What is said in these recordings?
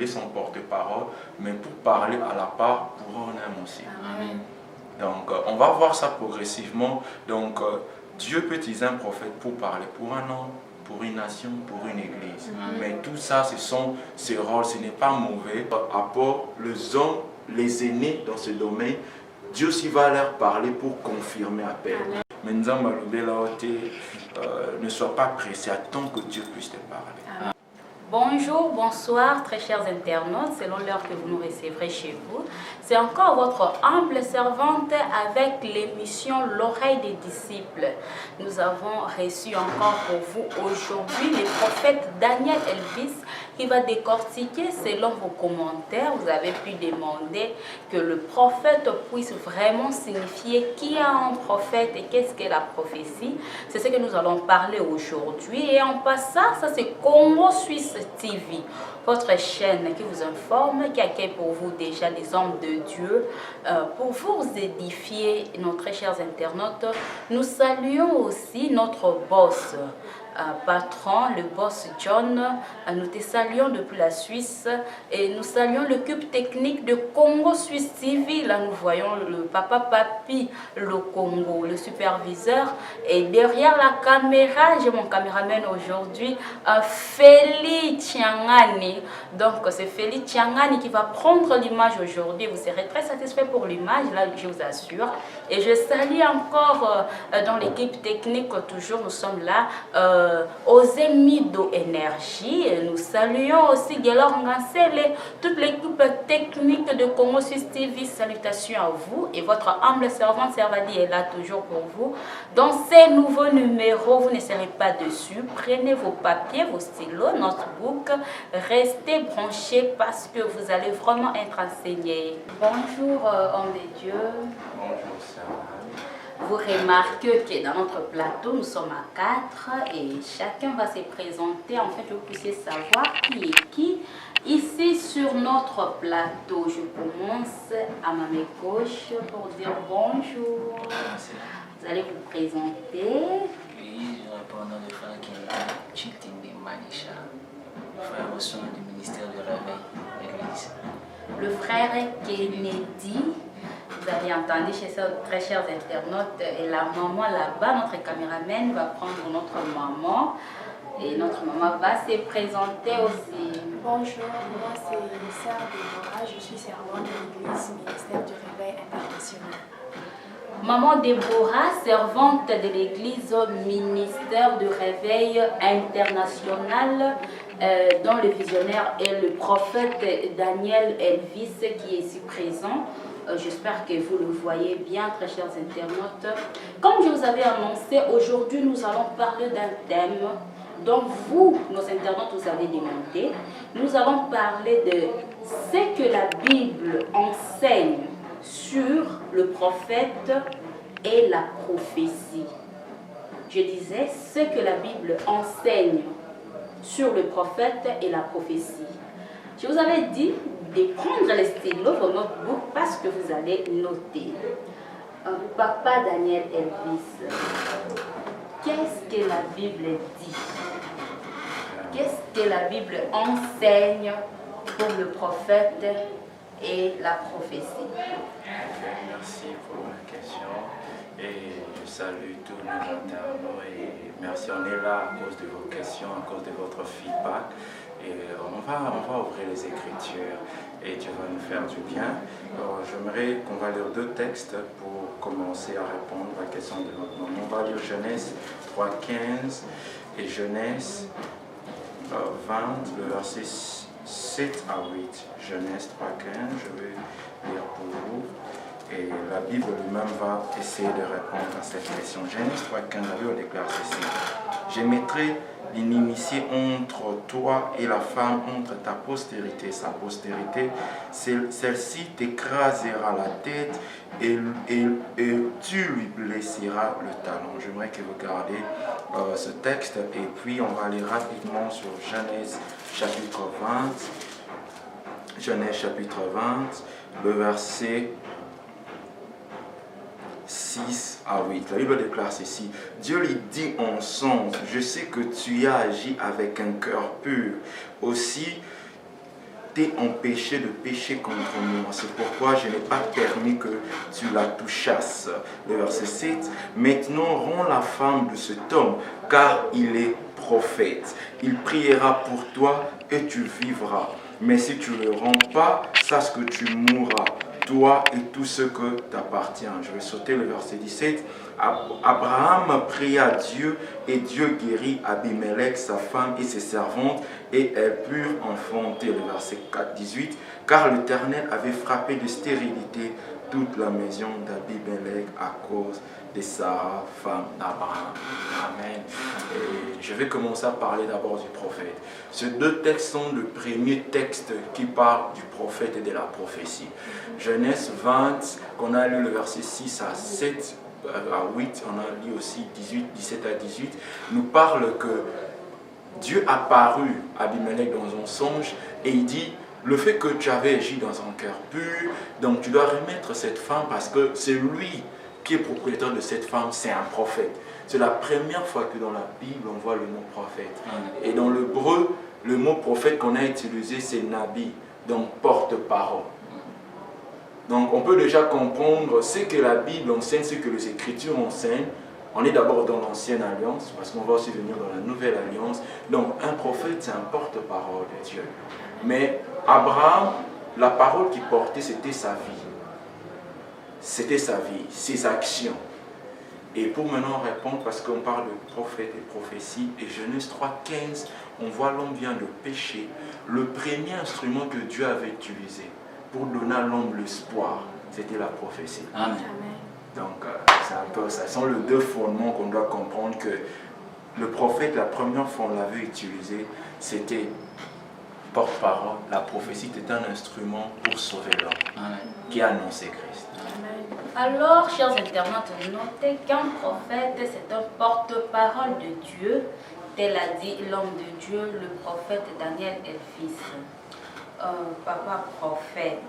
il est son porte-parole, mais pour parler à la part pour un aussi. Amen. Donc, on va voir ça progressivement. Donc, Dieu peut utiliser un prophète pour parler pour un homme, pour une nation, pour une église. Mais tout ça, ce sont ses rôles, ce n'est pas mauvais. Apport les hommes, les aînés dans ce domaine, Dieu aussi va leur parler pour confirmer appel. Mais nous allons ne sois pas pressé, attends que Dieu puisse te parler. Bonjour, bonsoir, très chers internautes, selon l'heure que vous nous recevrez chez vous. C'est encore votre humble servante avec l'émission L'oreille des disciples. Nous avons reçu encore pour vous aujourd'hui le prophète Daniel Elvis qui va décortiquer selon vos commentaires. Vous avez pu demander que le prophète puisse vraiment signifier qui est un prophète et qu'est-ce qu'est la prophétie. C'est ce que nous allons parler aujourd'hui. Et en passant, ça c'est Congo Suisse TV, votre chaîne qui vous informe, qui accueille pour vous déjà des hommes de Dieu, pour vous édifier, nos très chers internautes. Nous saluons aussi notre boss, patron, le boss John. Nous te saluons depuis la Suisse et nous saluons l'équipe technique de Congo Suisse TV. Là, nous voyons le papa Papi, le Congo, le superviseur. Et derrière la caméra, j'ai mon caméraman aujourd'hui, Félix Tiangani. Donc, c'est Félix Tiangani qui va prendre l'image aujourd'hui. Vous serez très satisfait pour l'image, là, je vous assure. Et je salue encore dans l'équipe technique, toujours, nous sommes là. Ozemido Énergie. Nous saluons aussi Gelor Ngansele, toute l'équipe technique de Congo Suisse TV. Salutations à vous et votre humble servante Servadi est là toujours pour vous. Dans ces nouveaux numéros, vous ne serez pas dessus. Prenez vos papiers, vos stylos, notebook. Restez branchés parce que vous allez vraiment être enseignés. Bonjour, homme de Dieu. Bonjour, Sarah. Vous remarquez que dans notre plateau, nous sommes à 4 et chacun va se présenter, en fait, que vous puissiez savoir qui est qui. Ici, sur notre plateau, je commence à ma main gauche pour dire bonjour. Vous allez vous présenter. Oui, je réponds au nom de frère Chitimbi Manisha, frère au sein du ministère du Réveil, l'Église. Le frère Kennedy. Vous avez entendu chez ces très chers internautes, et la maman là-bas, notre caméraman va prendre notre maman et notre maman va se présenter aussi. Bonjour, moi c'est Sœur Déborah, je suis servante de l'Église Ministère du Réveil International. Maman Déborah, servante de l'Église Ministère du Réveil International, dont le visionnaire est le prophète Daniel Elvis qui est ici présent. J'espère que vous le voyez bien, très chers internautes. Comme je vous avais annoncé, aujourd'hui nous allons parler d'un thème dont vous, nos internautes, vous avez demandé. Nous allons parler de ce que la Bible enseigne sur le prophète et la prophétie. Je disais ce que la Bible enseigne sur le prophète et la prophétie. Je vous avais dit de prendre les stylos, vos notebooks, parce que vous allez noter. Papa Daniel Elvis, qu'est-ce que la Bible dit? Qu'est-ce que la Bible enseigne pour le prophète et la prophétie? Merci pour la question et je salue tous nos internautes et merci, on est là à cause de vos questions, à cause de votre feedback. Et on va ouvrir les Écritures et Dieu va nous faire du bien. J'aimerais qu'on va lire deux textes pour commencer à répondre à la question de notre nom. On va lire Genèse 3,15 et Genèse 20, le verset 7 à 8. Genèse 3,15, je vais lire pour vous. Et la Bible lui-même va essayer de répondre à cette question. Genèse 3,15, la Bible déclare ceci. Je mettrai l'inimitié entre toi et la femme, entre ta postérité, sa postérité, celle-ci t'écrasera la tête et tu lui blesseras le talon. J'aimerais que vous gardez ce texte et puis on va aller rapidement sur Genèse chapitre 20. Genèse chapitre 20, le verset 6 à 8. La Bible déclare ceci. Dieu lui dit en songe, je sais que tu as agi avec un cœur pur. Aussi, t'ai empêché de pécher contre moi. C'est pourquoi je n'ai pas permis que tu la touchasses. Le verset 7. Maintenant, rends la femme de cet homme, car il est prophète. Il priera pour toi et tu vivras. Mais si tu ne le rends pas, sache que tu mourras, toi et tout ce que t'appartient. Je vais sauter le verset 17. Abraham pria Dieu et Dieu guérit Abimelech, sa femme et ses servantes, et elles purent enfanter. Le verset 4, 18. Car l'Éternel avait frappé de stérilité toute la maison d'Abimelech à cause de Sarah, femme d'Abraham. Amen. Et je vais commencer à parler d'abord du prophète. Ces deux textes sont le premier texte qui parle du prophète et de la prophétie. Genèse 20, qu'on a lu le verset 6 à 7, à 8, on a lu aussi 18, 17 à 18, nous parle que Dieu apparut à Abimelech dans un songe et il dit: le fait que tu avais agi dans un cœur pur, donc tu dois remettre cette femme parce que c'est lui qui est propriétaire de cette femme, c'est un prophète. C'est la première fois que dans la Bible on voit le mot prophète. Et dans l'hébreu, le mot prophète qu'on a utilisé c'est nabi, donc porte-parole. Donc on peut déjà comprendre ce que la Bible enseigne, ce que les Écritures enseignent. On est d'abord dans l'ancienne alliance, parce qu'on va aussi venir dans la nouvelle alliance. Donc un prophète, c'est un porte-parole de Dieu. Mais Abraham, la parole qu'il portait, c'était sa vie. C'était sa vie, ses actions. Et pour maintenant répondre, parce qu'on parle de prophète et prophétie, et Genèse 3,15, on voit l'homme vient de pécher. Le premier instrument que Dieu avait utilisé pour donner à l'homme l'espoir, c'était la prophétie. Amen. Donc, c'est un peu ça. Ce sont les deux fondements qu'on doit comprendre que le prophète, la première fois on l'avait utilisé, c'était porte-parole. La prophétie était un instrument pour sauver l'homme qui annonçait Christ. Alors, chers internautes, notez qu'un prophète, c'est un porte-parole de Dieu. Tel a dit l'homme de Dieu, le prophète Daniel Elfis. Papa prophète.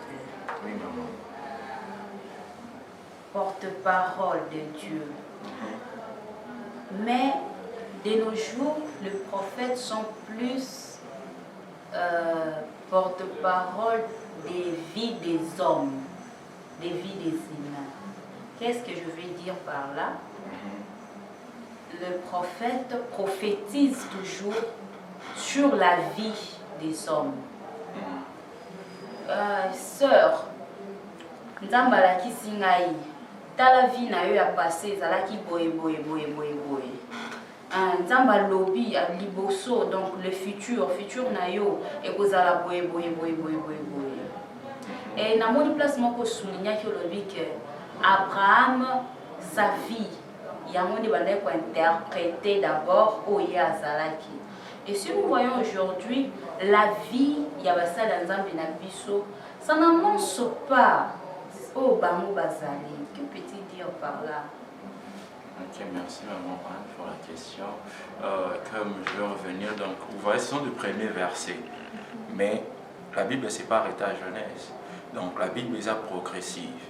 Oui, maman. Porte-parole de Dieu. Mais de nos jours, les prophètes sont plus porte-parole des vies des hommes, des vies des humains. Qu'est-ce que je veux dire par là? Le prophète prophétise toujours sur la vie des hommes. Sœur, Nzamba la kisingai, ta la vie na yo a passé, ça la ki boye. Nzamba lobi a liboso, donc le futur na yo, et vous allez boye. Et na mon place moko souligner que lobi que Abraham, sa vie, il y a mon débandé pour interpréter d'abord Oya Zalaki. Et si nous voyons aujourd'hui la vie, il y a ça dans Nzambe na biso, ça n'annonce pas au Bango Bazali. Que peut-il dire par là? Ok, merci maman Anne pour la question. Comme je vais revenir, donc vous voyez, ce sont les premiers versets. Mais la Bible ne s'est pas arrêtée à Genèse. Donc la Bible est progressive.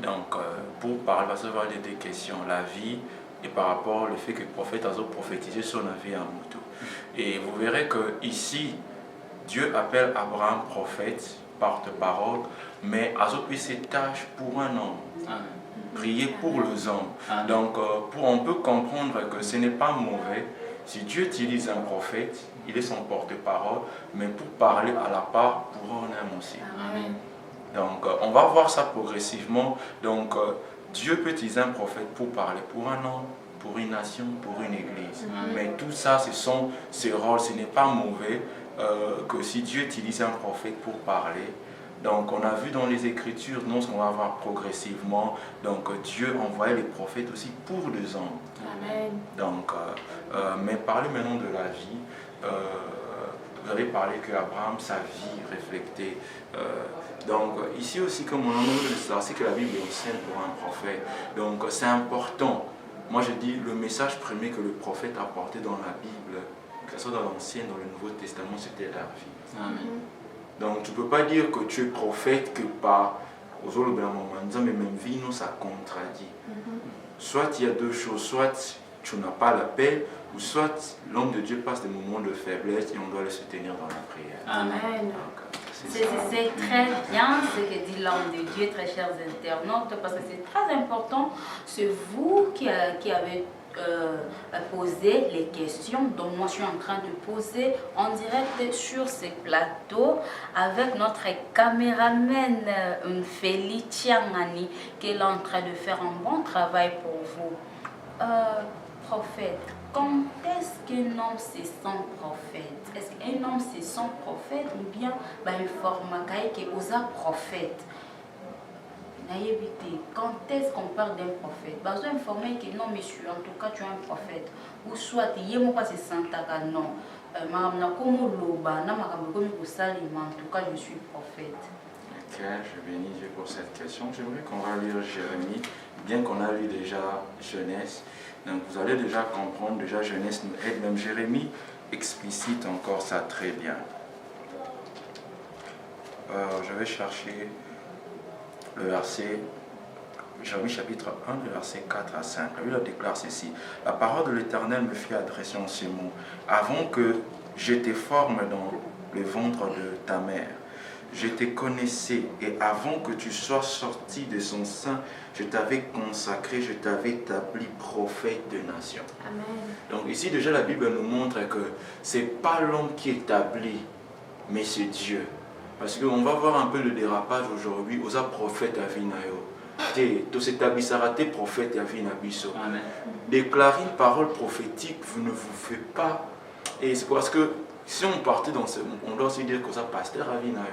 Donc pour parler, parce qu'on va avoir des questions, la vie et par rapport au fait que le prophète a prophétisé sur la vie en moto. Et vous verrez que ici, Dieu appelle Abraham prophète, porte-parole, mais a pris ses tâches pour un homme. Prier pour les hommes. Donc on peut comprendre que ce n'est pas mauvais. Si Dieu utilise un prophète, il est son porte-parole, mais pour parler à la part pour un homme aussi. Amen. Donc on va voir ça progressivement. Donc Dieu peut utiliser un prophète pour parler pour un homme, pour une nation, pour une église. Mais tout ça, ce sont ses rôles. Ce n'est pas mauvais que si Dieu utilise un prophète pour parler. Donc on a vu dans les Écritures, nous, ce qu'on va voir progressivement. Donc Dieu envoyait les prophètes aussi pour les hommes. Amen. Donc, mais parlez maintenant de la vie. Vous avez parlé qu'Abraham, sa vie reflétait. Donc ici aussi, comme on a dit, c'est que la Bible enseigne pour un prophète. Donc c'est important. Moi je dis, le message premier que le prophète a apporté dans la Bible, que ce soit dans l'Ancien, dans le Nouveau Testament, c'était la vie. Amen. Donc tu ne peux pas dire que tu es prophète que par aux autres moments, mais même vie, nous, ça contradit. Soit il y a deux choses, soit tu n'as pas l'appel, ou soit l'homme de Dieu passe des moments de faiblesse et on doit le soutenir dans la prière. Amen. Donc, C'est très bien ce que dit l'homme de Dieu, très chers internautes, parce que c'est très important. C'est vous qui avez posé les questions dont moi je suis en train de poser en direct sur ce plateau avec notre caméraman Félix Tiangani qui est là en train de faire un bon travail pour vous. Prophète, quand est-ce qu'un homme se sent prophète? Est-ce qu'un homme se sent prophète ou bien une forme qui est aux prophète? Quand est-ce qu'on parle d'un prophète? Vous informé que non, monsieur, en tout cas, tu es un prophète. Ou soit, il y a pas c'est Santaka, non. En tout cas, je suis prophète. Ok, je bénis Dieu pour cette question. J'aimerais qu'on va lire Jérémie, bien qu'on a lu déjà Genèse. Donc vous allez déjà comprendre, déjà Genèse nous aide, même Jérémie explicite encore ça très bien. Je vais chercher le verset, Jérémie chapitre 1, le verset 4 à 5. La Bible déclare ceci: la parole de l'Éternel me fit adresser en ces mots: avant que je te forme dans le ventre de ta mère, je te connaissais, et avant que tu sois sorti de son sein, je t'avais consacré, je t'avais établi prophète de nation. Amen. Donc ici déjà la Bible nous montre que ce n'est pas l'homme qui établit, mais c'est Dieu. Parce qu'on va voir un peu le dérapage aujourd'hui aux prophètes à Vinayo. Tout s'établissera tes prophètes à Vinabiso. Déclarer une parole prophétique, vous ne vous faites pas. Et c'est parce que si on partait dans ce monde, on doit aussi dire aux pasteurs à Vinayo,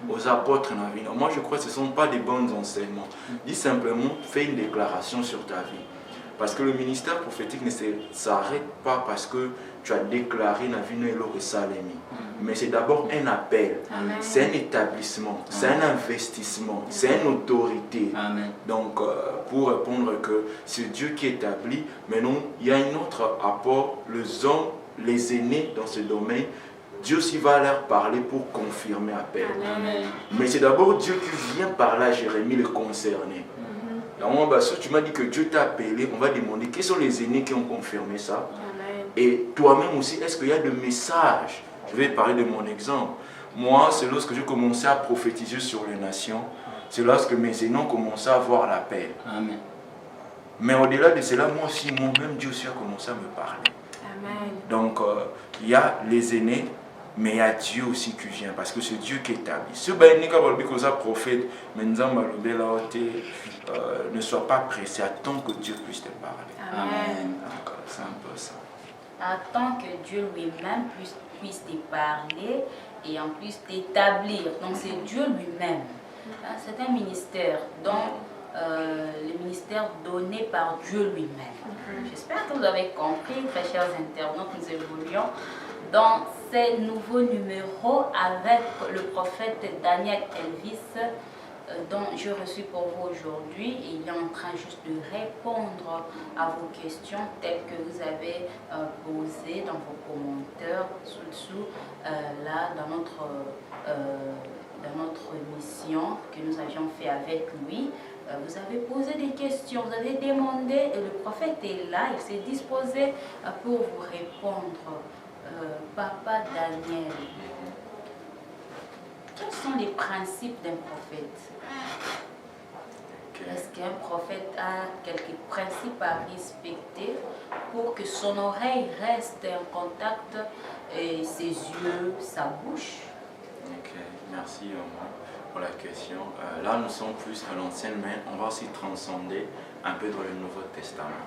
aux apôtres à Vinayo. Moi je crois que ce ne sont pas des bons enseignements. Dis simplement, fais une déclaration sur ta vie. Parce que le ministère prophétique ne s'arrête pas parce que tu as déclaré la vie de Salemi. Mais c'est d'abord un appel, c'est un établissement, c'est un investissement, c'est une autorité. Amen. Donc, pour répondre que c'est Dieu qui établit, mais non, il y a un autre apport, les hommes, les aînés dans ce domaine, Dieu aussi va leur parler pour confirmer l'appel. Mais c'est d'abord Dieu qui vient parler à Jérémie le concerné. Donc, si tu m'as dit que Dieu t'a appelé, on va demander quels sont les aînés qui ont confirmé ça. Amen. Et toi-même aussi, est-ce qu'il y a des messages? Je vais parler de mon exemple. Moi, c'est lorsque j'ai commencé à prophétiser sur les nations, c'est lorsque mes aînés ont commencé à voir l'appel. Amen. Mais au-delà de cela, moi aussi, moi-même, Dieu aussi a commencé à me parler. Amen. Donc, il y a les aînés, mais il y a Dieu aussi qui vient, parce que c'est Dieu qui établit. Si vous avez un prophète, ne sois pas pressé, attends que Dieu puisse te parler. Amen. C'est un peu ça. Attends que Dieu lui-même puisse te parler et en plus t'établir. Donc c'est Dieu lui-même. C'est un ministère, donc le ministère donné par Dieu lui-même. J'espère que vous avez compris, très chers internautes, nous évoluons dans ces nouveaux numéros avec le prophète Daniel Elvis, dont j'ai reçu pour vous aujourd'hui. Il est en train juste de répondre à vos questions telles que vous avez posées dans vos commentaires sous là dans notre mission que nous avions fait avec lui. Vous avez posé des questions, vous avez demandé, et le prophète est là, il s'est disposé pour vous répondre. Papa Daniel, quels sont les principes d'un prophète? Est-ce qu'un prophète a quelques principes à respecter pour que son oreille reste en contact et ses yeux, sa bouche? Ok, merci pour la question. Là, nous sommes plus à l'ancienne, mais on va aussi transcender un peu dans le Nouveau Testament.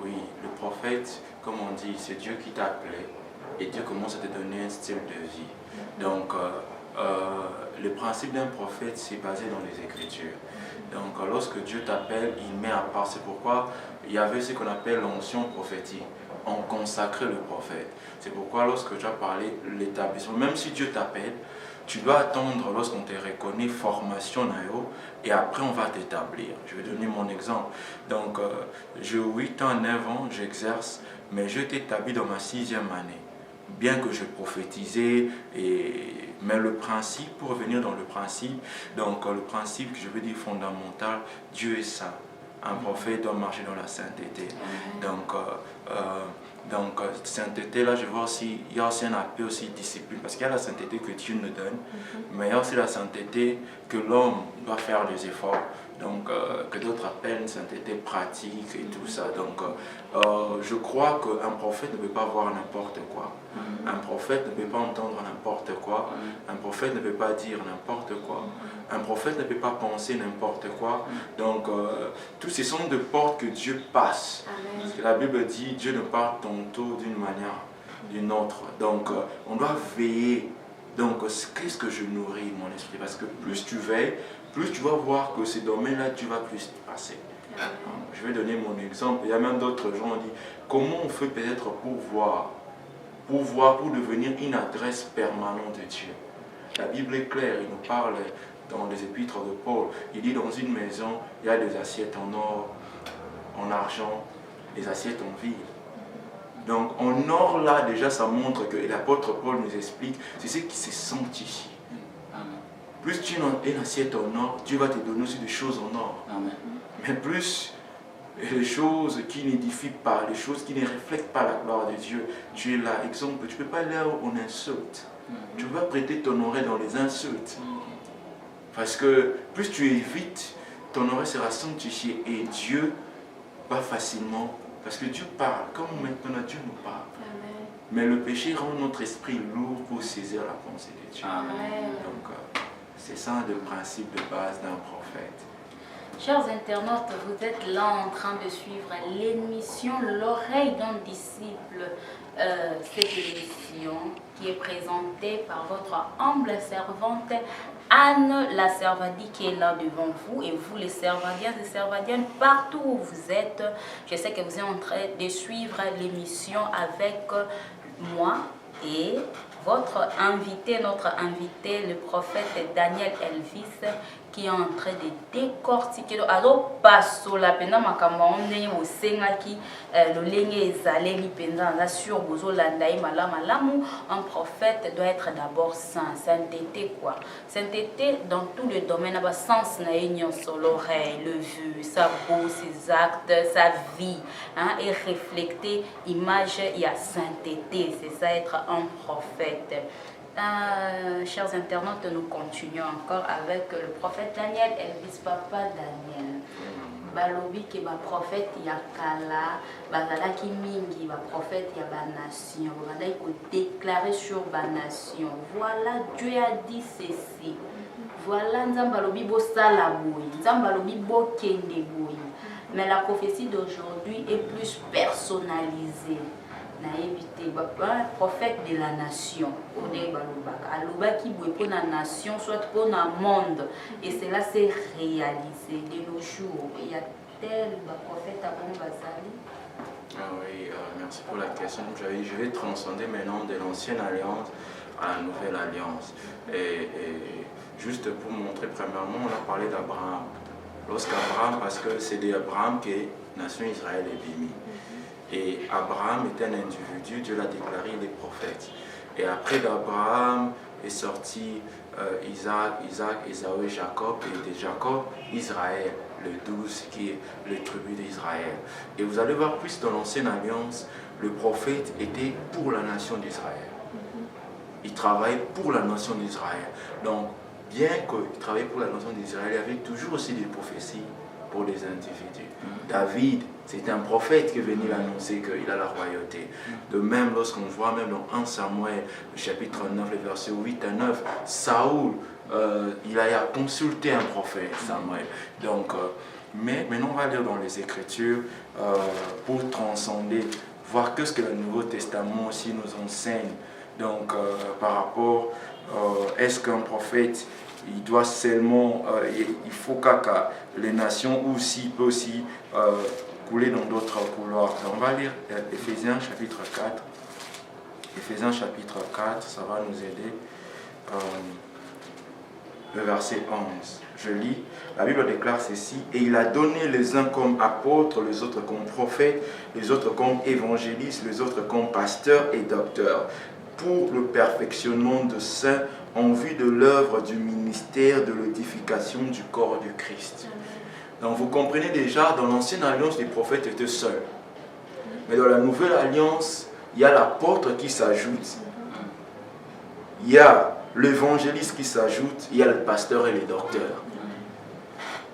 Oui, le prophète, comme on dit, c'est Dieu qui t'a appelé et Dieu commence à te donner un style de vie. Donc, le principe d'un prophète, c'est basé dans les Écritures. Donc, lorsque Dieu t'appelle, il met à part. C'est pourquoi il y avait ce qu'on appelle l'onction prophétique. On consacrait le prophète. C'est pourquoi lorsque tu as parlé de l'établissement, même si Dieu t'appelle, tu dois attendre lorsqu'on te reconnaît formation et après on va t'établir. Je vais donner mon exemple. Donc, j'ai 8 ans, 9 ans, j'exerce, mais je t'établis dans ma 6e année. Bien que je prophétisais, mais le principe, pour revenir dans le principe, donc le principe que je veux dire fondamental, Dieu est saint. Un prophète doit marcher dans la sainteté. Donc, Donc, sainteté, là, je vois aussi, il y a aussi un appel aussi discipline, parce qu'il y a la sainteté que Dieu nous donne, mais il y a aussi la sainteté que l'homme doit faire des efforts. Donc, que d'autres appellent une sainteté pratique et tout ça. Donc, je crois qu'un prophète ne peut pas voir n'importe quoi. Un prophète ne peut pas entendre n'importe quoi. Un prophète ne peut pas dire n'importe quoi. Un prophète ne peut pas penser n'importe quoi. Donc, tous ces sont des portes que Dieu passe. Parce que la Bible dit, Dieu ne parle tantôt d'une manière, d'une autre. Donc, on doit veiller. Donc, qu'est-ce que je nourris mon esprit? Parce que plus tu veilles, plus tu vas voir que ces domaines-là, tu vas plus passer. Je vais donner mon exemple. Il y a même d'autres gens qui disent, comment on fait peut-être pour devenir une adresse permanente de Dieu. La Bible est claire, il nous parle dans les épîtres de Paul. Il dit, dans une maison, il y a des assiettes en or, en argent, des assiettes en ville. Donc, en or, là, déjà, ça montre que l'apôtre Paul nous explique, c'est ce qui se sanctifie. Plus tu as une assiette en or, Dieu va te donner aussi des choses en or. Amen. Mais plus les choses qui n'édifient pas, les choses qui ne reflètent pas la gloire de Dieu, tu es là. Exemple, tu ne peux pas aller en insulte. Tu ne peux pas prêter ton oreille dans les insultes. Parce que plus tu évites, ton oreille sera sanctifiée et Dieu va facilement. Parce que Dieu parle, comme maintenant Dieu nous parle. Amen. Mais le péché rend notre esprit lourd pour saisir la pensée de Dieu. Amen. Donc, c'est ça le principe de base d'un prophète. Chers internautes, vous êtes là en train de suivre l'émission L'oreille d'un disciple. Cette émission qui est présentée par votre humble servante Anne la Servadi qui est là devant vous, et vous les Servadiens et Servadiennes partout où vous êtes. Je sais que vous êtes en train de suivre l'émission avec moi et votre invité, notre invité, le prophète Daniel Elvis, qui est en train de décortiquer. Alors, passo la peine makambo ndenge osengaki lolenge ezaleli penza na sur bozo landai malamu. Un prophète doit être d'abord saint, sainteté quoi. Sainteté dans tout le domaine, à sens na union sur l'oreille, le vu, sa bouche, ses actes, sa vie, hein, et refléter image et à sainteté, c'est ça être un prophète. Chers internautes, nous continuons encore avec le prophète Daniel Elvis Papa Daniel. Balobi ki ba prophète ya kala, bazalaki mingi ba prophète ya ba nation, bazalaki ko déclarer sur ba nation. Voilà, Dieu a dit ceci. Voilà, Nzambalobi bo sala boyi, Nzambalobi bo kende boyi. Mais la prophétie d'aujourd'hui est plus personnalisée. Un prophète de la nation, alobaki pour la nation, soit pour le monde, et cela s'est réalisé de nos jours. Il y a tel prophète à Bombazali. Oui, merci pour la question. Je vais transcender maintenant de l'ancienne alliance à la nouvelle alliance. Et juste pour montrer, premièrement, on a parlé d'Abraham. Lorsqu'Abraham, parce que c'est d'Abraham que la nation Israël est bénie. Et Abraham est un individu, Dieu l'a déclaré, il est prophète. Et après d'Abraham est sorti Isaac, Ésaü et Jacob, et de Jacob, Israël, le 12 qui est le tribu d'Israël. Et vous allez voir plus dans l'ancienne alliance, le prophète était pour la nation d'Israël. Il travaillait pour la nation d'Israël. Donc, bien qu'il travaillait pour la nation d'Israël, il y avait toujours aussi des prophéties pour les individus. David, c'est un prophète qui est venu annoncer qu'il a la royauté. De même, lorsqu'on voit même dans 1 Samuel, le chapitre 9, les versets 8 à 9, Saoul, il a consulté un prophète, Samuel. Donc, mais maintenant, on va lire dans les Écritures pour transcender, voir ce que le Nouveau Testament aussi nous enseigne. Donc, par rapport, est-ce qu'un prophète, il doit seulement, il faut que les nations aussi peut aussi couler dans d'autres couloirs. Donc, on va lire Éphésiens chapitre 4. Éphésiens chapitre 4, ça va nous aider. Le verset 11. Je lis, la Bible déclare ceci: et il a donné les uns comme apôtres, les autres comme prophètes, les autres comme évangélistes, les autres comme pasteurs et docteurs, pour le perfectionnement de saints en vue de l'œuvre du ministère de l'édification du corps du Christ. Donc vous comprenez déjà, dans l'ancienne alliance, les prophètes étaient seuls. Mais dans la nouvelle alliance, il y a l'apôtre qui s'ajoute. Il y a l'évangéliste qui s'ajoute, il y a le pasteur et le docteur.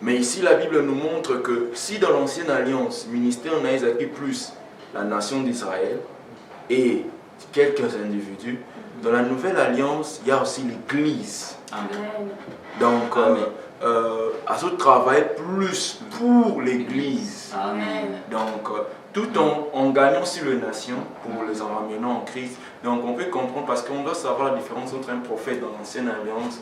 Mais ici, la Bible nous montre que si dans l'ancienne alliance, ministère n'a acquis plus la nation d'Israël et quelques individus, dans la nouvelle alliance, il y a aussi l'Église. Donc, Azo travaille plus pour l'Église. Donc, tout en gagnant sur les nations, pour les en ramenant en Christ. Donc, on peut comprendre, parce qu'on doit savoir la différence entre un prophète dans l'ancienne alliance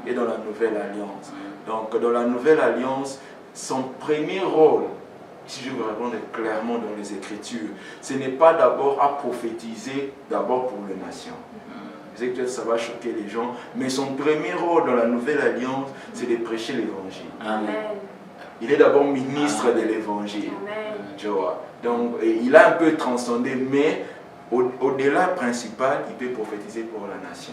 et dans la nouvelle alliance. Donc, dans la nouvelle alliance, son premier rôle, si je veux répondre clairement dans les Écritures, ce n'est pas d'abord à prophétiser d'abord pour les nations. Je sais que peut-être ça va choquer les gens, mais son premier rôle dans la nouvelle alliance, c'est de prêcher l'évangile. Il est d'abord ministre de l'évangile. Tu vois. Donc, il a un peu transcendé, mais au-delà principal, il peut prophétiser pour la nation.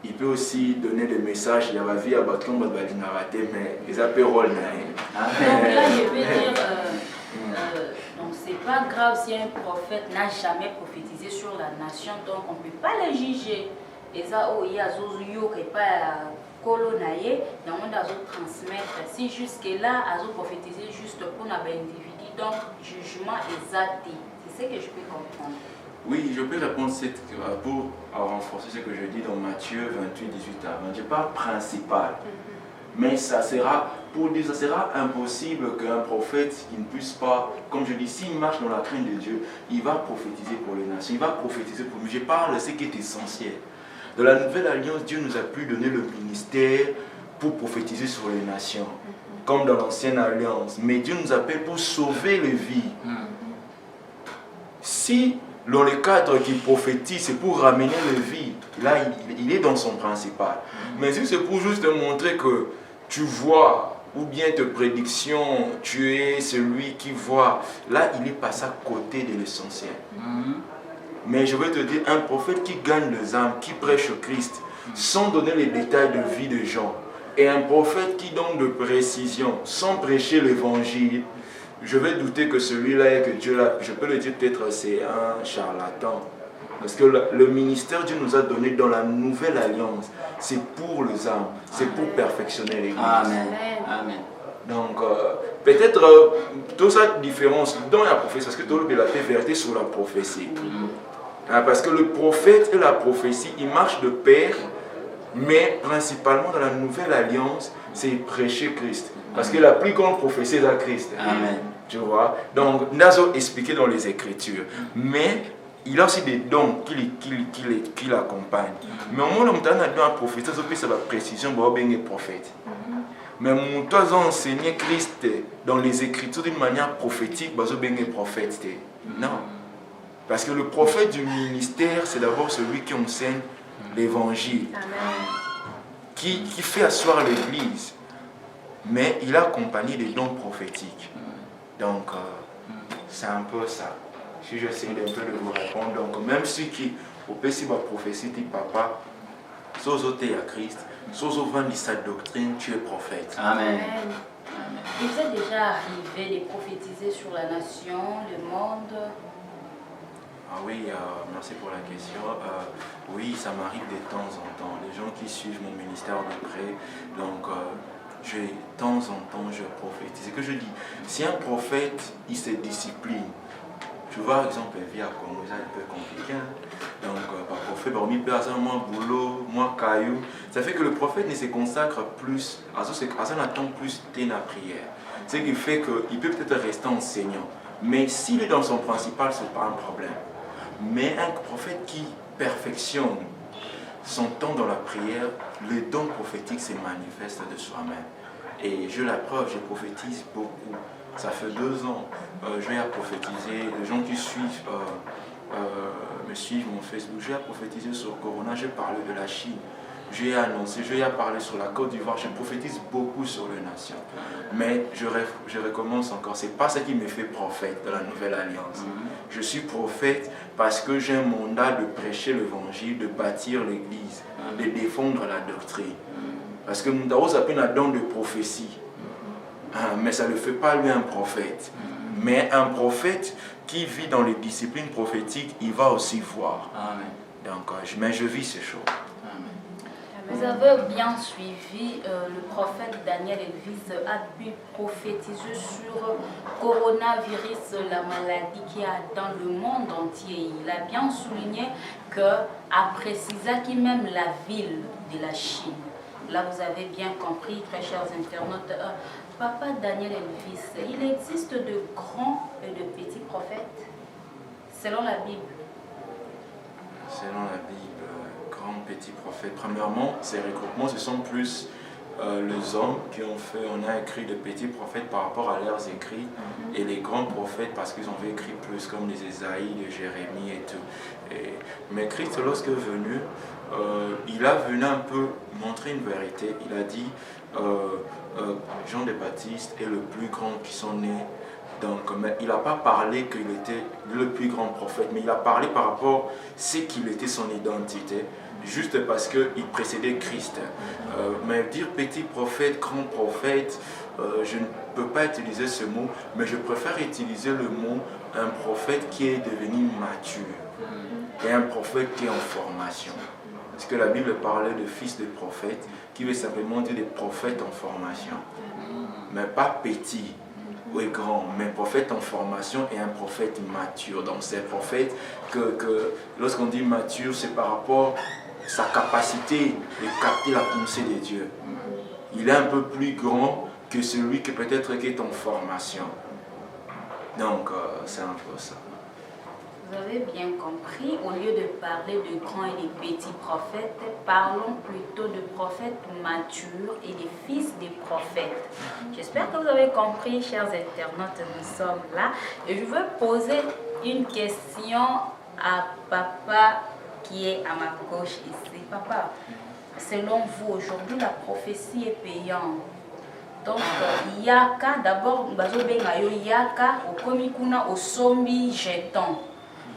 Il peut aussi donner des messages. Il y a ma vie à Batcom, mais ils appellent rôle. Donc là, je veux dire, donc c'est pas grave si un prophète n'a jamais prophétisé sur la nation, donc on ne peut pas le juger. Et ça, il y a Zouzouyo qui n'est pas colonaïe, donc on doit transmettre. Si jusque-là, a prophétisé juste pour un individu, donc jugement exact. C'est ce que je peux comprendre. Oui, je peux répondre pour renforcer ce que je dis dans Matthieu 28, 18 à 20. Je parle principal. Mais ça sera impossible qu'un prophète qui ne puisse pas, comme je dis, s'il marche dans la crainte de Dieu, il va prophétiser pour les nations, il va prophétiser pour nous. Je parle de ce qui est essentiel. Dans la nouvelle alliance, Dieu nous a pu donner le ministère pour prophétiser sur les nations, comme dans l'ancienne alliance. Mais Dieu nous appelle pour sauver les vies. Si dans le cadre qui prophétise, c'est pour ramener les vies, là il est dans son principal. Mais si c'est pour juste te montrer que tu vois, ou bien tes prédictions, tu es celui qui voit, là il est passé à côté de l'essentiel. Mais je vais te dire, un prophète qui gagne les âmes, qui prêche Christ, sans donner les détails de vie des gens, et un prophète qui donne de précision, sans prêcher l'évangile, je vais douter que celui-là, que Dieu l'a, je peux le dire peut-être c'est un charlatan. Parce que le ministère que Dieu nous a donné dans la nouvelle alliance, c'est pour les âmes, c'est pour perfectionner l'Église. Amen. Donc, peut-être toute cette différence dans la prophétie, parce que tout le monde a fait vérité sur la prophétie. Parce que le prophète et la prophétie, ils marchent de pair, mais principalement dans la nouvelle alliance, c'est prêcher Christ. Parce que la plus grande prophétie est à Christ. Amen. Tu vois? Donc, Nazo expliqué dans les Écritures. Mais il a aussi des dons qui l'accompagnent. Mais au moment où on a donné un prophète, c'est la précision pour être prophète. Mais on doit enseigner Christ dans les Écritures d'une manière prophétique pour être prophète. Non. Parce que le prophète du ministère, c'est d'abord celui qui enseigne l'évangile. Qui fait asseoir l'Église. Mais il a accompagné des dons prophétiques. Donc, c'est un peu ça. Si j'essaie un peu de vous répondre, donc même ceux qui, au PC, ma prophétie, dit papa, sans ôter à Christ, sans vendre sa doctrine, tu es prophète. Amen. Il vous est déjà arrivé de prophétiser sur la nation, le monde? Ah oui, merci pour la question. Oui, ça m'arrive de temps en temps. Les gens qui suivent mon ministère de près, donc de temps en temps, je prophétise. C'est que je dis, si un prophète, il se discipline, tu vois, par exemple, la vie à Congo, c'est un peu compliqué. Donc, par prophète, parmi personne, moi, boulot, moi, caillou, ça fait que le prophète ne se consacre plus, à ça n'attend plus la prière. Ce qui fait qu'il peut peut-être rester enseignant. Mais s'il est dans son principal, ce n'est pas un problème. Mais un prophète qui perfectionne son temps dans la prière, le don prophétique se manifeste de soi-même. Et j'ai la preuve, je prophétise beaucoup. Ça fait 2 ans, je vais à prophétiser. Les gens qui me suivent mon Facebook, je vais à prophétiser sur Corona, j'ai parlé de la Chine. J'ai annoncé, je vais parler sur la Côte d'Ivoire, je prophétise beaucoup sur les nations. Mais je recommence encore, ce n'est pas ce qui me fait prophète dans la Nouvelle Alliance. Je suis prophète parce que j'ai un mandat de prêcher l'évangile, de bâtir l'église, de défendre la doctrine. Parce que nous avons appelé un don de prophétie. Mais ça ne fait pas lui un prophète. Mais un prophète qui vit dans les disciplines prophétiques, il va aussi voir. Amen. Donc, mais je vis ces choses. Vous avez bien suivi, le prophète Daniel Elvis a pu prophétiser sur coronavirus, la maladie qui a dans le monde entier. Il a bien souligné qu'après Cisaki, même la ville de la Chine. Là, vous avez bien compris, très chers internautes, Papa Daniel Elvis, il existe de grands et de petits prophètes, selon la Bible. Selon la Bible, grand, petit prophète. Premièrement, ces regroupements, ce sont plus les hommes qui ont fait, on a écrit de petits prophètes par rapport à leurs écrits, et les grands prophètes parce qu'ils ont écrit plus, comme les Ésaïe, les Jérémie et tout. Mais Christ, lorsque venu, il a venu un peu montrer une vérité. Il a dit, Jean le Baptiste est le plus grand qui sont nés. Donc, il n'a pas parlé qu'il était le plus grand prophète, mais il a parlé par rapport à ce qu'il était, son identité, juste parce qu'il précédait Christ. Mais dire petit prophète, grand prophète, je ne peux pas utiliser ce mot, mais je préfère utiliser le mot un prophète qui est devenu mature et un prophète qui est en formation. Parce que la Bible parlait de fils de prophète, qui veut simplement dire des prophètes en formation, mais pas petit. Oui, grand, mais prophète en formation et un prophète mature. Donc c'est un prophète que lorsqu'on dit mature, c'est par rapport à sa capacité de capter la pensée de Dieu. Il est un peu plus grand que celui qui peut-être est en formation. Donc c'est un peu ça. Vous avez bien compris, au lieu de parler de grands et de petits prophètes, parlons plutôt de prophètes matures et des fils des prophètes. J'espère que vous avez compris, chers internautes, nous sommes là. Et je veux poser une question à papa qui est à ma gauche ici. Papa, selon vous, aujourd'hui, la prophétie est payante. Donc, Yaka, d'abord, Yaka, au Komikuna, au Sombi Jeton.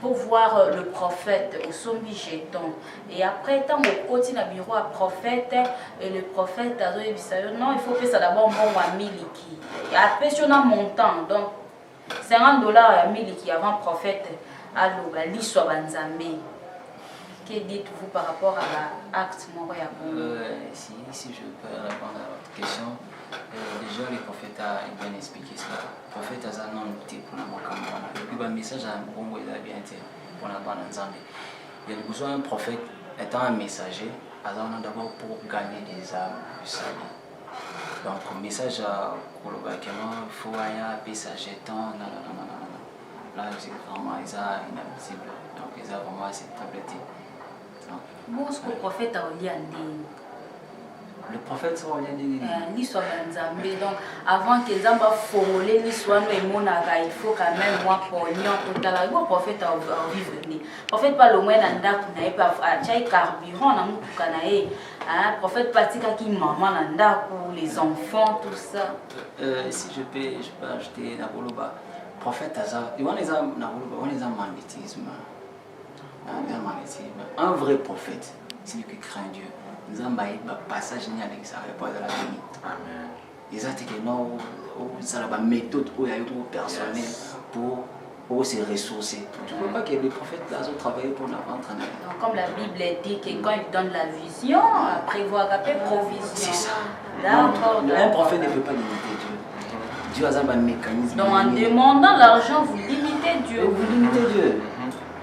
Pour voir le prophète au sombi jeton. Et après, tant au côté du bureau à prophète, et le prophète a dit non, il faut que ça d'abord bon à miliki. Et après, sur un montant, donc $50 à miliki avant prophète, alors l'histoire banzamé. Que dites-vous par rapport à l'acte Moria? Si je peux répondre à votre question, déjà les prophètes ont bien expliqué cela. Les prophètes ont annoncé pour la Mokamwana. Et puis le message a bon il a bien été pour la bande Nzambe. Il y a besoin d'un prophète étant un messager, d'abord pour gagner des âmes du salut. Donc le message pour le bâtiment, il faut aller messager tant non. Là c'est vraiment inadmissible. Donc ils ont vraiment cette tablette. Bon, ce que le prophète a dit. Le prophète sera dit. L'histoire d'Anzambé, donc avant qu'ils aient formulé l'histoire, il faut quand même moi pognon pour la le prophète a vivre. Le prophète pas le moins nanda kunae pas achai carburant na mutu kanae. Le prophète pratique qui maman nanda pour les enfants tout ça. Si je peux ajouter na boloba. Prophète aza, il y a na boloba, on les a magnétisme. Un vrai prophète, c'est lui qui craint Dieu. Nous avons un passage à l'extérieur de la vie. Amen. Ils ont dit non, ça a une méthode personnelle pour se ressourcer. Tu ne vois pas que les prophètes là ont travaillé pour la vente. Comme la Bible dit que quand il donne la vision, prévoir après provision. C'est ça. D'accord. Un prophète ne peut pas limiter Dieu. Dieu a un mécanisme. Donc en demandant l'argent, vous limitez Dieu. Vous limitez Dieu.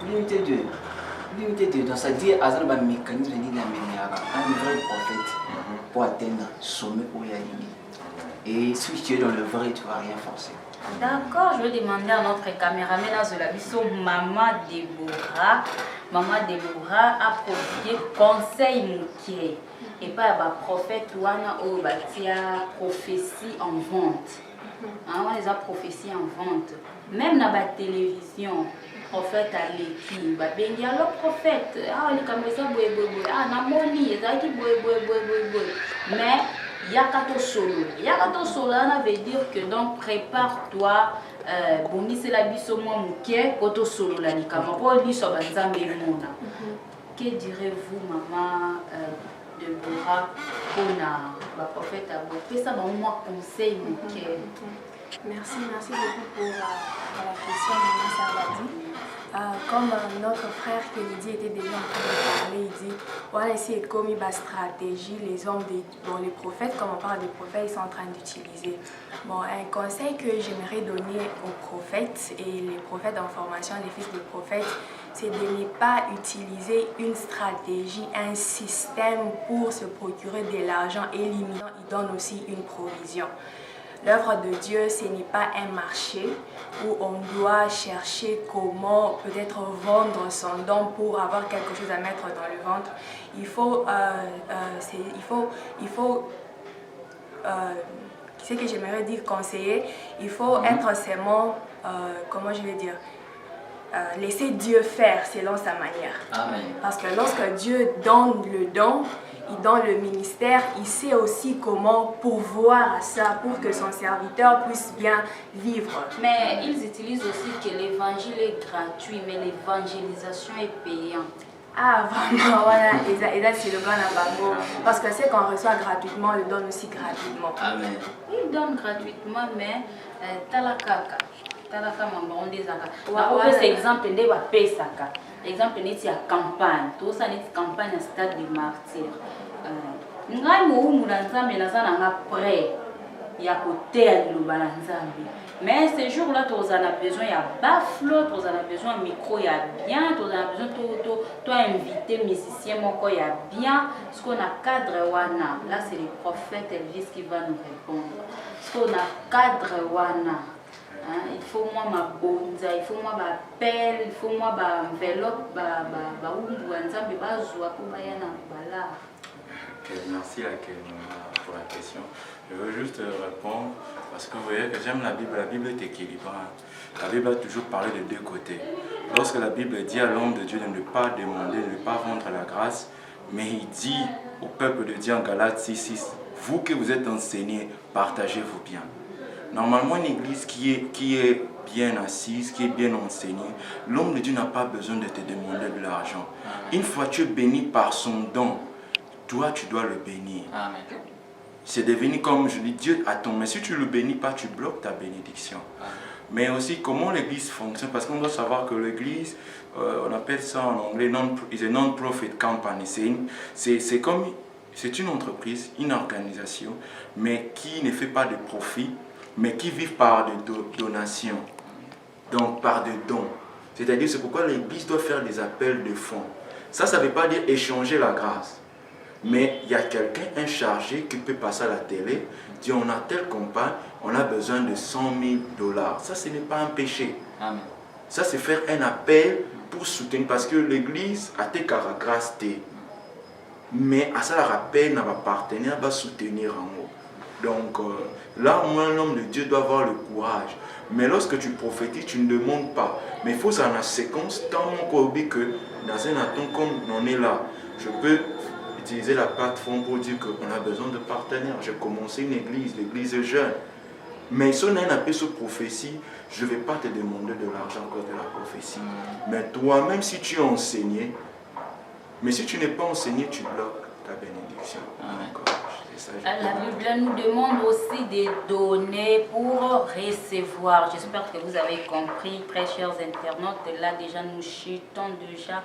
Vous limitez Dieu. Donc ça dit à un mécanisme un vrai prophète pour atteindre le sommet où il y a limite. Et si tu es dans le vrai, tu ne vas rien forcer. D'accord, je vais demander à notre caméraman de la mission Maman Deborah. Maman Deborah a produit conseil moutier. Et pas un prophète ou un prophétie en vente. On les a prophéties en vente. Même dans la télévision. Prophète à l'équipe, il y a le prophète, il comme ça, namoni, mais il y a qu'à solo. Il y a qu'à solo, ça veut dire que donc prépare-toi, boni c'est la biso moi mouké, koto solo la nikama, pour l'histoire banzambe mona. Que direz-vous, maman Deborah, pour la prophète à vous? Ça va moi conseil mouké. Merci beaucoup pour la question, Maman Sarvadi. Comme notre frère Kennedy était déjà en train de parler, il dit on a essayé de commis ma stratégie, les hommes, les prophètes, comme on parle des prophètes, ils sont en train d'utiliser. Bon, un conseil que j'aimerais donner aux prophètes et les prophètes en formation, les fils de prophètes, c'est de ne pas utiliser une stratégie, un système pour se procurer de l'argent et limitant, il donne aussi une provision. L'œuvre de Dieu, ce n'est pas un marché où on doit chercher comment peut-être vendre son don pour avoir quelque chose à mettre dans le ventre. Ce que j'aimerais dire conseiller, il faut être seulement, comment je vais dire, laisser Dieu faire selon sa manière. Amen. Parce que lorsque Dieu donne le don, il donne le ministère, il sait aussi comment pourvoir à ça pour que son serviteur puisse bien vivre. Mais ils utilisent aussi que l'évangile est gratuit, mais l'évangélisation est payante. Ah, vraiment, voilà, et là c'est le grand embargo. Parce que ce qu'on reçoit gratuitement, on le donne aussi gratuitement. Amen. Ils donnent gratuitement, mais talakaka. Talaka mambaron des aka. Ouais, C'est exemple de la pesaka. Exemple neti ya campagne. Tout ça neti campagne à stade des martyrs. Ngai mo mulanzambe nazana nga prêt. Ya côté à l'ubalanzambe. Mais ces jours-là, tu as besoin de baflo, tu as besoin de micro, il y a bien, tu as besoin de inviter musicien, il y a bien. Ce qu'on a cadre wana, là c'est le prophète Elvis qui va nous répondre. Ce qu'on a cadre wana, il faut moi ma bonza, il faut moi ma pelle, il faut moi ma enveloppe, ba umbu wanzambe bazwa ko bayana bala. Merci pour la question. Je veux juste répondre parce que vous voyez que j'aime la Bible est équilibrée. La Bible a toujours parlé de deux côtés. Lorsque la Bible dit à l'homme de Dieu de ne pas demander, de ne pas vendre la grâce, mais il dit au peuple de Dieu en Galates 6:6, vous que vous êtes enseignés, partagez vos biens. Normalement, une église qui est bien assise, qui est bien enseignée, l'homme de Dieu n'a pas besoin de te demander de l'argent. Une fois tu es béni par son don, toi tu dois le bénir. Amen. C'est devenu comme je dis, Dieu attend. Mais si tu ne le bénis pas, tu bloques ta bénédiction. Mais aussi comment l'église fonctionne, parce qu'on doit savoir que l'église, on appelle ça en anglais, non-profit company. C'est une entreprise, une organisation, mais qui ne fait pas de profit, mais qui vit par des donations, donc par des dons. C'est-à-dire, c'est pourquoi l'église doit faire des appels de fonds. Ça ne veut pas dire échanger la grâce. Mais il y a quelqu'un, un chargé, qui peut passer à la télé, dire on a telle campagne, on a besoin de 100 000 $. Ça, ce n'est pas un péché. Amen. Ça, c'est faire un appel pour soutenir, parce que l'église a tes grâce. Mais à ça, la rappel, n'a pas partenaire, va soutenir en haut. Donc, là, au moins, l'homme de Dieu doit avoir le courage. Mais lorsque tu prophétises, tu ne demandes pas. Mais il faut ça en séquence, tant mon que dans un atome comme on est là, je peux utiliser la plateforme pour dire qu'on a besoin de partenaires. J'ai commencé une église, l'église est jeune. Mais si on a un appel sur prophétie, je ne vais pas te demander de l'argent à cause de la prophétie. Mais toi-même, si tu es enseigné, mais si tu n'es pas enseigné, tu bloques ta bénédiction. La Bible nous demande aussi de donner pour recevoir. J'espère que vous avez compris, très chers internautes. Là, déjà, nous chutons déjà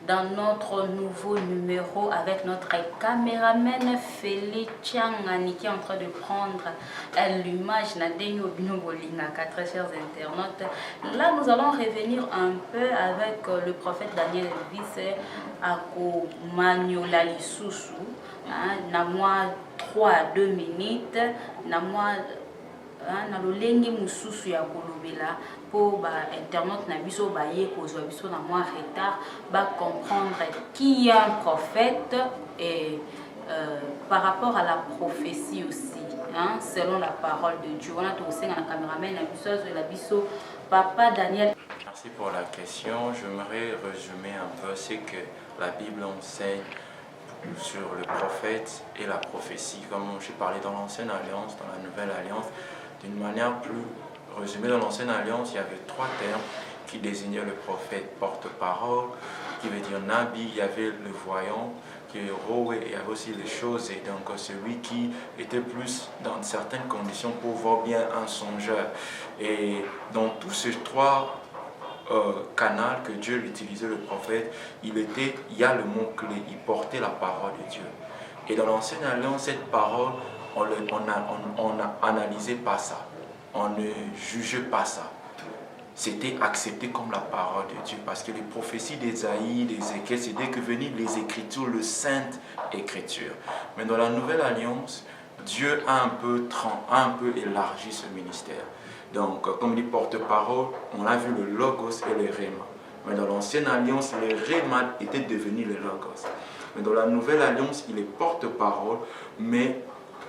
dans notre nouveau numéro avec notre caméraman Félix Changani qui est en train de prendre l'image très chers internautes. Là, nous allons revenir un peu avec le prophète Daniel Elvis à Maniola Lisusu. Na moi 3 à 2 minutes, na moi na lolenge mususu ya kolobela pour ba internaute na biso ba ye kozwa biso na moi retard ba comprendre qui est un prophète et par rapport à la prophétie aussi, selon la parole de Dieu. On a tous un caméraman na biso la biso papa Daniel. Merci pour la question. J'aimerais résumer un peu ce que la Bible enseigne sur le prophète et la prophétie, comme j'ai parlé dans l'ancienne alliance, dans la nouvelle alliance, d'une manière plus résumée. Dans l'ancienne alliance, il y avait 3 termes qui désignaient le prophète: porte-parole, qui veut dire nabi, il y avait le voyant, qui est héros, et il y avait aussi les choses, et donc celui qui était plus dans certaines conditions pour voir bien un songeur. Et dans tous ces trois canaux que Dieu utilisait, le prophète, il y a le mot-clé, il portait la parole de Dieu. Et dans l'Ancienne Alliance, cette parole, on n'analysait pas ça, on ne jugeait pas ça. C'était accepté comme la parole de Dieu, parce que les prophéties d'Ésaïe, d'Ézéchiel, c'était que venaient les Écritures, le Sainte Écriture. Mais dans la Nouvelle Alliance, Dieu a un peu élargi ce ministère. Donc, comme dit porte-parole, on a vu le Logos et le Réma. Mais dans l'Ancienne Alliance, le Réma était devenu le Logos. Mais dans la Nouvelle Alliance, il est porte-parole, mais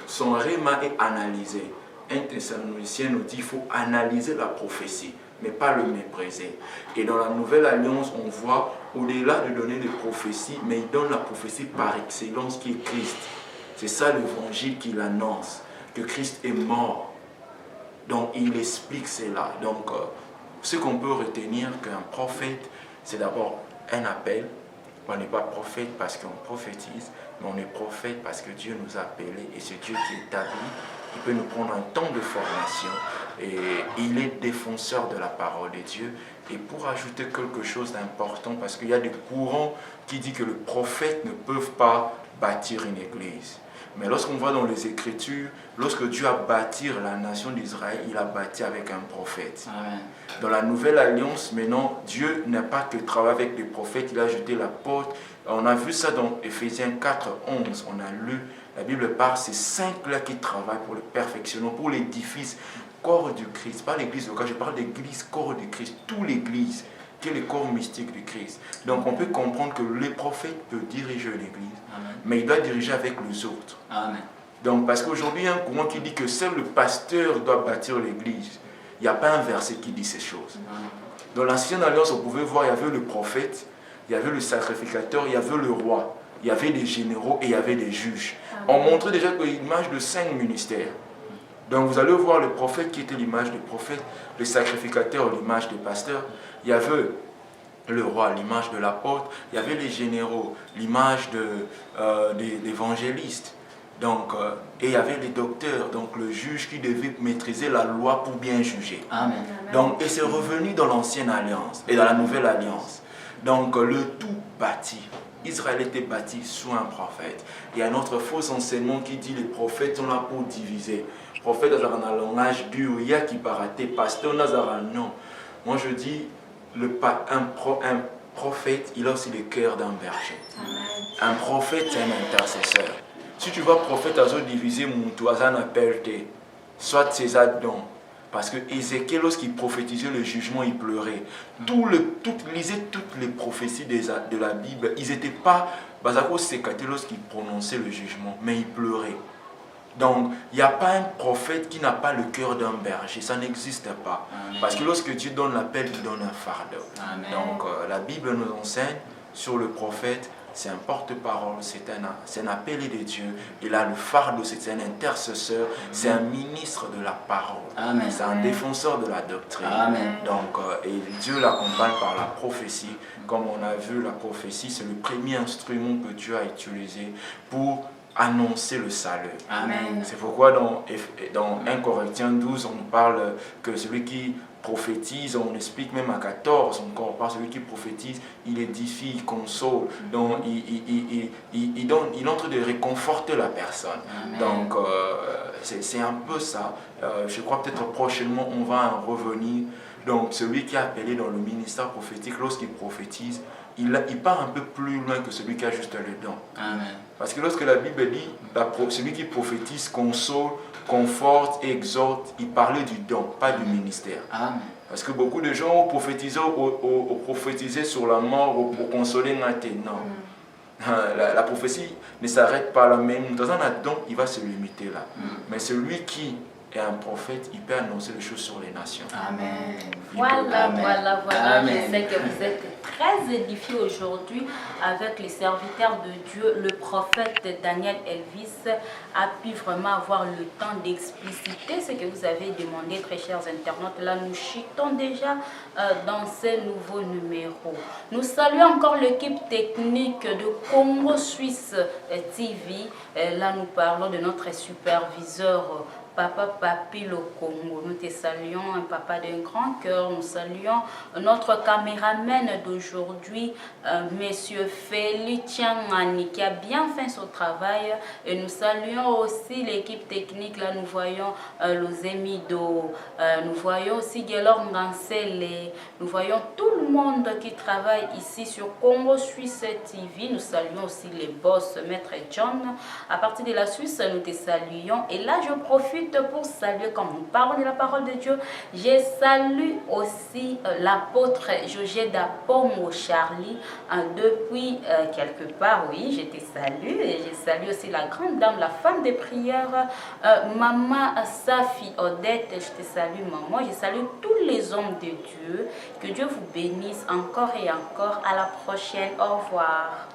son Réma est analysé. Un Thessalonicien nous dit qu'il faut analyser la prophétie, mais pas le mépriser. Et dans la Nouvelle Alliance, on voit, au-delà de donner des prophéties, mais il donne la prophétie par excellence qui est Christ. C'est ça l'évangile qu'il annonce, que Christ est mort. Donc il explique cela. Donc ce qu'on peut retenir qu'un prophète, c'est d'abord un appel. On n'est pas prophète parce qu'on prophétise, mais on est prophète parce que Dieu nous a appelés, et c'est Dieu qui établit. Il peut nous prendre un temps de formation, et il est défenseur de la parole de Dieu. Et pour ajouter quelque chose d'important, parce qu'il y a des courants qui disent que les prophètes ne peuvent pas bâtir une église. Mais lorsqu'on voit dans les Écritures, lorsque Dieu a bâti la nation d'Israël, il a bâti avec un prophète. Amen. Dans la Nouvelle Alliance, maintenant, Dieu n'a pas que travaillé avec les prophètes, il a jeté la porte. On a vu ça dans Éphésiens 4, 11. On a lu, la Bible parle, ces cinq-là qui travaillent pour le perfectionnement, pour l'édifice, corps du Christ. Pas l'église locale, je parle d'église, corps du Christ, toute l'église, qui est le corps mystique du Christ. Donc on peut comprendre que le prophète peut diriger l'église, mais il doit diriger avec les autres. Amen. Donc parce qu'aujourd'hui, il y a un courant qui dit que seul le pasteur doit bâtir l'église. Il n'y a pas un verset qui dit ces choses. Dans l'Ancienne Alliance, on pouvait voir, il y avait le prophète, il y avait le sacrificateur, il y avait le roi, il y avait des généraux et il y avait des juges. On montrait déjà l'image de 5 ministères. Donc vous allez voir le prophète qui était l'image du prophète, le sacrificateur l'image du pasteur, il y avait le roi l'image de l'apôtre, il y avait les généraux l'image des évangélistes. Donc, et il y avait les docteurs, donc le juge qui devait maîtriser la loi pour bien juger. Amen. Donc, et c'est revenu dans l'Ancienne Alliance et dans la Nouvelle Alliance. Donc le tout bâti. Israël était bâti sous un prophète. Il y a un autre faux enseignement qui dit que les prophètes sont là pour diviser. Prophète dans un langage dur, il y a qui paraît pasteur Nazara, non. Moi je dis, un prophète, il a aussi le cœur d'un berger. Un prophète, c'est un intercesseur. Si tu vois prophète à diviser mon toit, ça n'appelle soit ses dons. Parce que Ézéchiel, lorsqu'il prophétisait le jugement, il pleurait. Lisez toutes les prophéties de la Bible. Ils n'étaient pas sécatés lorsqu'il prononçait le jugement, mais il pleurait. Donc, il n'y a pas un prophète qui n'a pas le cœur d'un berger. Ça n'existe pas. Amen. Parce que lorsque Dieu donne l'appel, il donne un fardeau. Amen. Donc, la Bible nous enseigne sur le prophète. C'est un porte-parole, c'est un appelé de Dieu. Il a le fardeau, c'est un intercesseur, c'est un ministre de la parole. Amen. C'est un défenseur de la doctrine. Amen. Donc, et Dieu l'accompagne par la prophétie. Comme on a vu, la prophétie, c'est le premier instrument que Dieu a utilisé pour annoncer le salut. Amen. C'est pourquoi dans 1 Corinthiens 12, on parle que celui qui prophétise, on explique même à 14 encore, par celui qui prophétise, il édifie, il console, donc il entre de réconforter la personne. Amen. Donc c'est un peu ça. Je crois peut-être prochainement on va en revenir. Donc celui qui est appelé dans le ministère prophétique, lorsqu'il prophétise, il part un peu plus loin que celui qui a juste le don. Amen. Parce que lorsque la Bible dit, celui qui prophétise, console, conforte, exhorte, il parlait du don, pas du ministère. Amen. Parce que beaucoup de gens ont prophétisé sur la mort pour consoler Naté. Non. La prophétie ne s'arrête pas là même. Dans un don, il va se limiter là. Mais celui qui Et un prophète, il peut annoncer les choses sur les nations. Amen. Voilà, Amen. voilà. Amen. Je sais que vous êtes très édifiés aujourd'hui avec les serviteurs de Dieu. Le prophète Daniel Elvis a pu vraiment avoir le temps d'expliciter ce que vous avez demandé, très chers internautes. Là, nous chutons déjà dans ces nouveaux numéros. Nous saluons encore l'équipe technique de Congo Suisse TV. Là, nous parlons de notre superviseur Papa Papi le Congo. Nous te saluons, un papa d'un grand cœur. Nous saluons notre caméraman d'aujourd'hui, Monsieur Félix Tiangani, qui a bien fait son travail. Et nous saluons aussi l'équipe technique. Là, nous voyons Lozemido, nous voyons aussi Gelor Ngansele, nous voyons tout le monde qui travaille ici sur Congo Suisse TV. Nous saluons aussi les boss, Maître John. À partir de la Suisse, nous te saluons. Et là, je profite pour saluer, comme nous parlons de la parole de Dieu, je salue aussi l'apôtre Jojeda Pomo Charlie depuis quelque part, oui, je te salue. Et je salue aussi la grande dame, la femme de prière, Maman Safi Odette, je te salue maman, je salue tous les hommes de Dieu, que Dieu vous bénisse encore et encore, à la prochaine, au revoir.